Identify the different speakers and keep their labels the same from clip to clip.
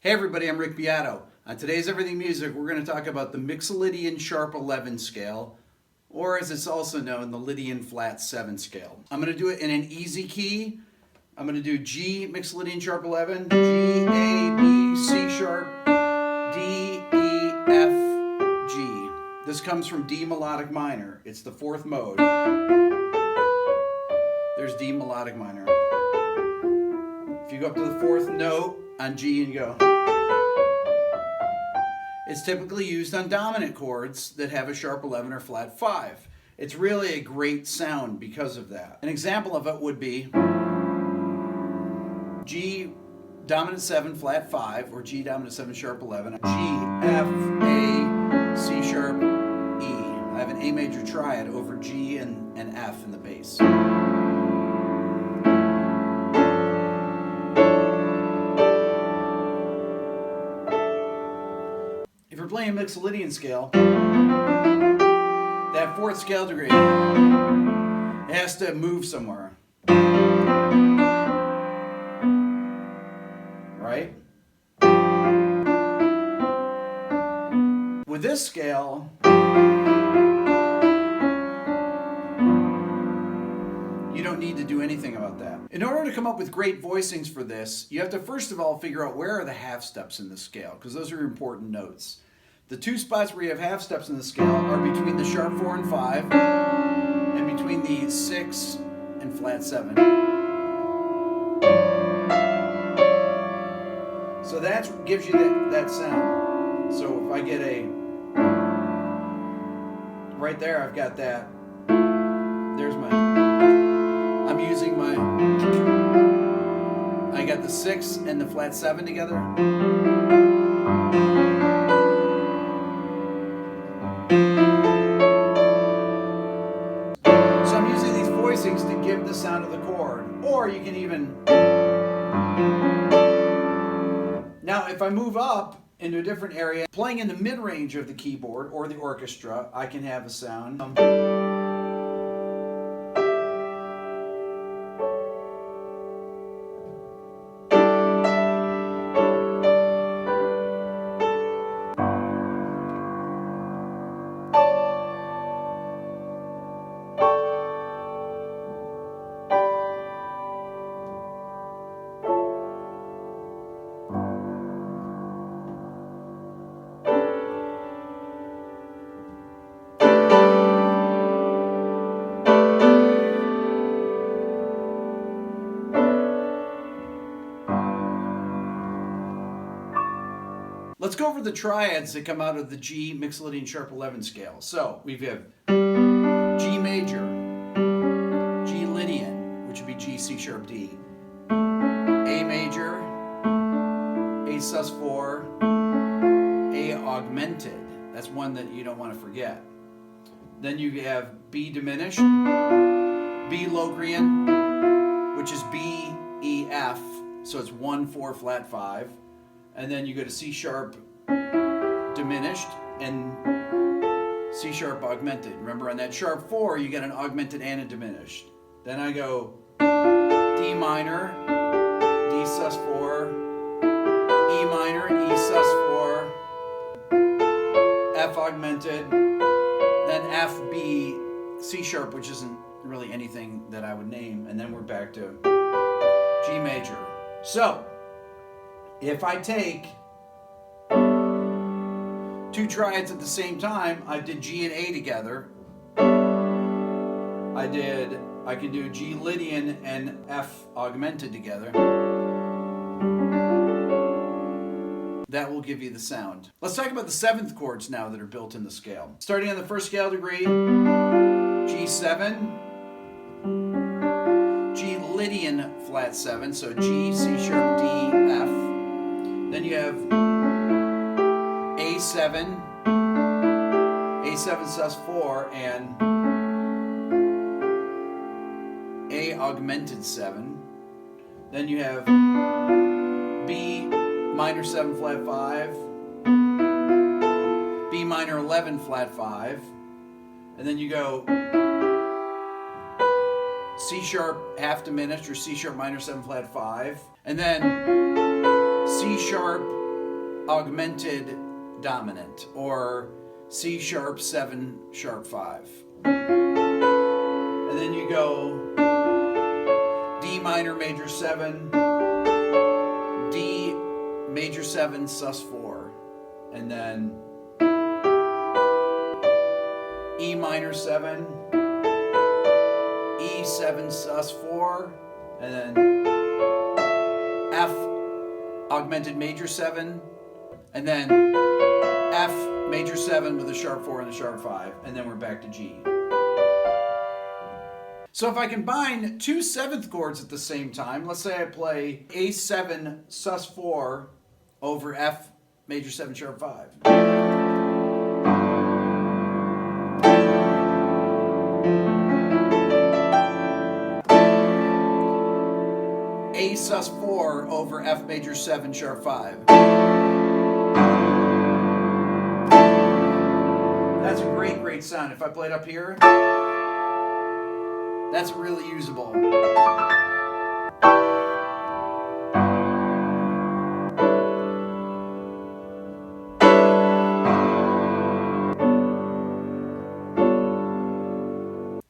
Speaker 1: Hey everybody, I'm Rick Beato. On today's Everything Music, we're going to talk about the Mixolydian sharp 11 scale, or as it's also known, the Lydian flat 7 scale. I'm going to do it in an easy key. I'm going to do G Mixolydian sharp 11, G, A, B, C sharp, D, E, F, G. This comes from D melodic minor. It's the fourth mode. There's D melodic minor. If you go up to the fourth note on G and you go, it's typically used on dominant chords that have a sharp 11 or flat 5. It's really a great sound because of that. An example of it would be G dominant 7 flat 5 or G dominant 7 sharp 11, G, F, A, C sharp, E. I have an A major triad over G and F in the bass. If you're playing a Mixolydian scale, that fourth scale degree, it has to move somewhere. Right? With this scale, you don't need to do anything about that. In order to come up with great voicings for this, you have to first of all figure out where are the half steps in the scale, because those are important notes. The two spots where you have half steps in the scale are between the sharp 4 and 5 and between the 6 and flat 7. So that gives you that sound. So if I get a, right there I've got that, there's my, I'm using my, I got the 6 and the flat 7 together. So I'm using these voicings to give the sound of the chord. Or you can even, now if I move up into a different area, playing in the mid-range of the keyboard or the orchestra, I can have a sound. Let's go over the triads that come out of the G Mixolydian sharp 11 scale. So we have G major, G Lydian, which would be G, C sharp, D, A major, A sus4, A augmented. That's one that you don't want to forget. Then you have B diminished, B Locrian, which is B, E, F, so it's 1, 4, flat 5. And then you go to C sharp diminished and C sharp augmented. Remember, on that sharp 4, you get an augmented and a diminished. Then I go D minor, D sus4, E minor, E sus4, F augmented, then F, B, C sharp, which isn't really anything that I would name, and then we're back to G major. So, if I take two triads at the same time, I did G and A together. I can do G Lydian and F augmented together. That will give you the sound. Let's talk about the 7th chords now that are built in the scale. Starting on the first scale degree, G7, G Lydian flat 7, so G, C sharp, D, F. Then you have A7, A7 sus4, and A augmented 7. Then you have B minor 7 flat 5, B minor 11 flat 5, and then you go C sharp half diminished or C sharp minor 7 flat 5, and then C sharp augmented dominant, or C sharp 7 sharp 5. And then you go D minor major 7, D major 7 sus 4, and then E minor 7, E 7 sus 4, and then F augmented major 7, and then F major 7 with a sharp 4 and a sharp 5, and then we're back to G. So if I combine two 7th chords at the same time, let's say I play A7 sus 4 over F major 7 sharp 5. A sus 4 over F major 7 sharp 5. That's a great sound. If I played up here, that's really usable.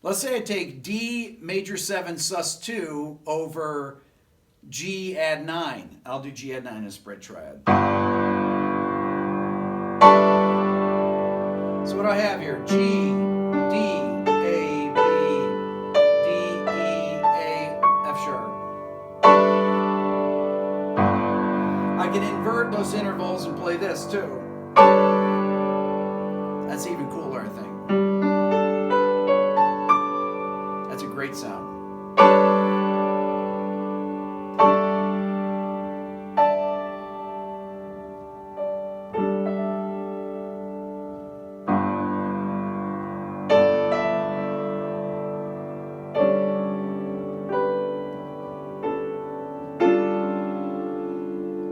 Speaker 1: Let's say I take D major 7 sus 2 over G add 9. I'll do G add 9 as spread triad. So what do I have here? G, D, A, B, D, E, A, F sharp. I can invert those intervals and play this too. That's even cooler, I think. That's a great sound.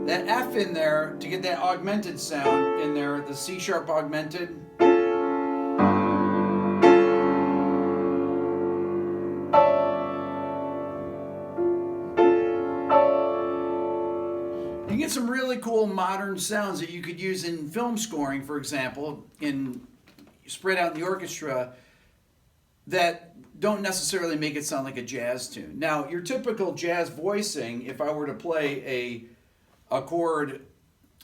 Speaker 1: That F in there, to get that augmented sound in there, the C sharp augmented. You get some really cool modern sounds that you could use in film scoring, for example, spread out in the orchestra, that don't necessarily make it sound like a jazz tune. Now, your typical jazz voicing, if I were to play a chord,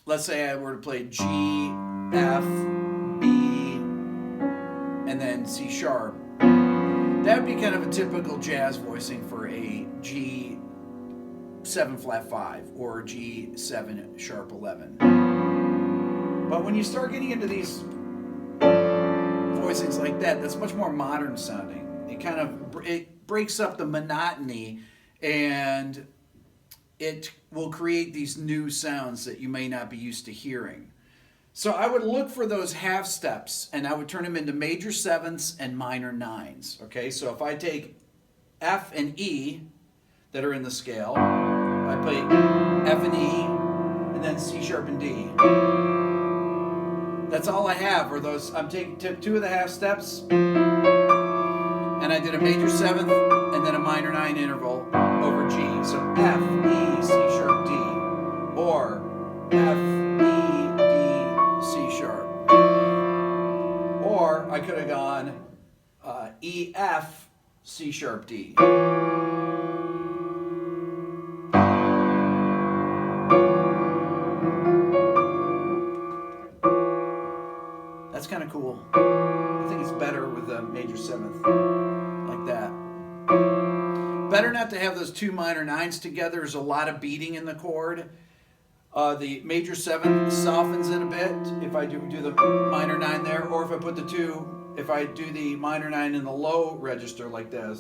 Speaker 1: let's say I were to play G, F, B, and then C sharp, that would be kind of a typical jazz voicing for a G 7 flat 5 or G 7 sharp 11. But when you start getting into these voicings like that, that's much more modern sounding. It breaks up the monotony, and it will create these new sounds that you may not be used to hearing. So I would look for those half steps, and I would turn them into major 7ths and minor 9s. Okay, so if I take F and E that are in the scale, I play F and E, and then C sharp and D. That's all I have, or those. I'm taking two of the half steps, and I did a major 7th and then a minor 9 interval over G. So F, E, C sharp, D, or F, E, D, C sharp. Or I could have gone E, F, C sharp, D. That's kind of cool. I think it's better with a major 7th like that. Better not to have those two minor 9s together. There's a lot of beating in the chord. The major 7th softens it a bit if I do the minor 9 there, or if I put if I do the minor 9 in the low register like this.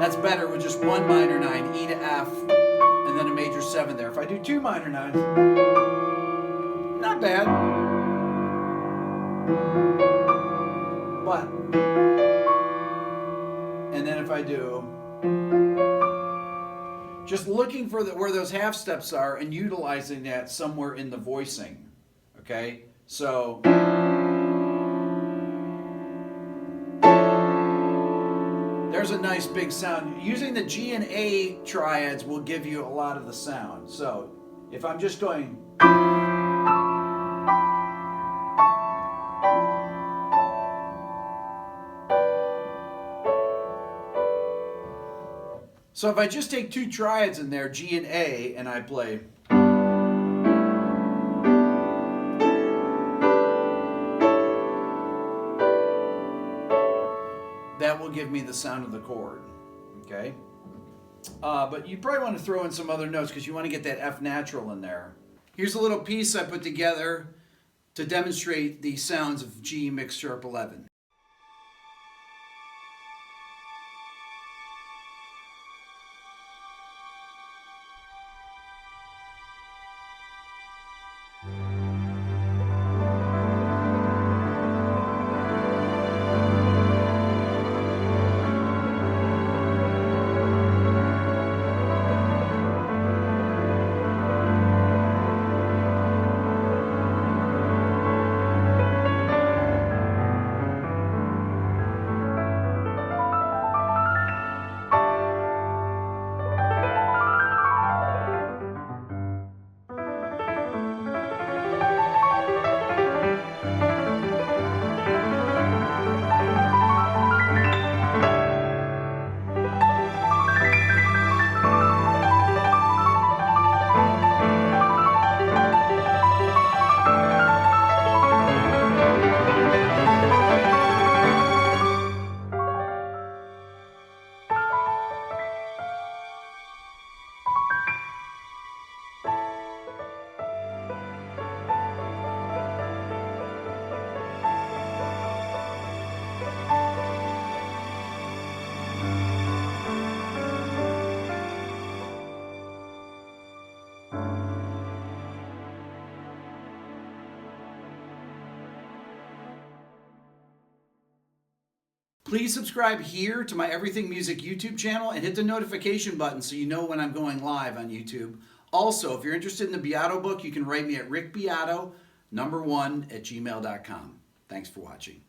Speaker 1: That's better with just one minor 9, E to F, and then a major 7 there. If I do two minor 9s, not bad. But, and then if I do, just looking for where those half steps are and utilizing that somewhere in the voicing. Okay? So, there's a nice big sound. Using the G and A triads will give you a lot of the sound. So, If I'm just going, so if I just take two triads in there, G and A, and I play, that will give me the sound of the chord, okay? But you probably want to throw in some other notes because you want to get that F natural in there. Here's a little piece I put together to demonstrate the sounds of G mixed sharp 11. Please subscribe here to my Everything Music YouTube channel and hit the notification button so you know when I'm going live on YouTube. Also, if you're interested in the Beato book, you can write me at rickbeato1@gmail.com. Thanks for watching.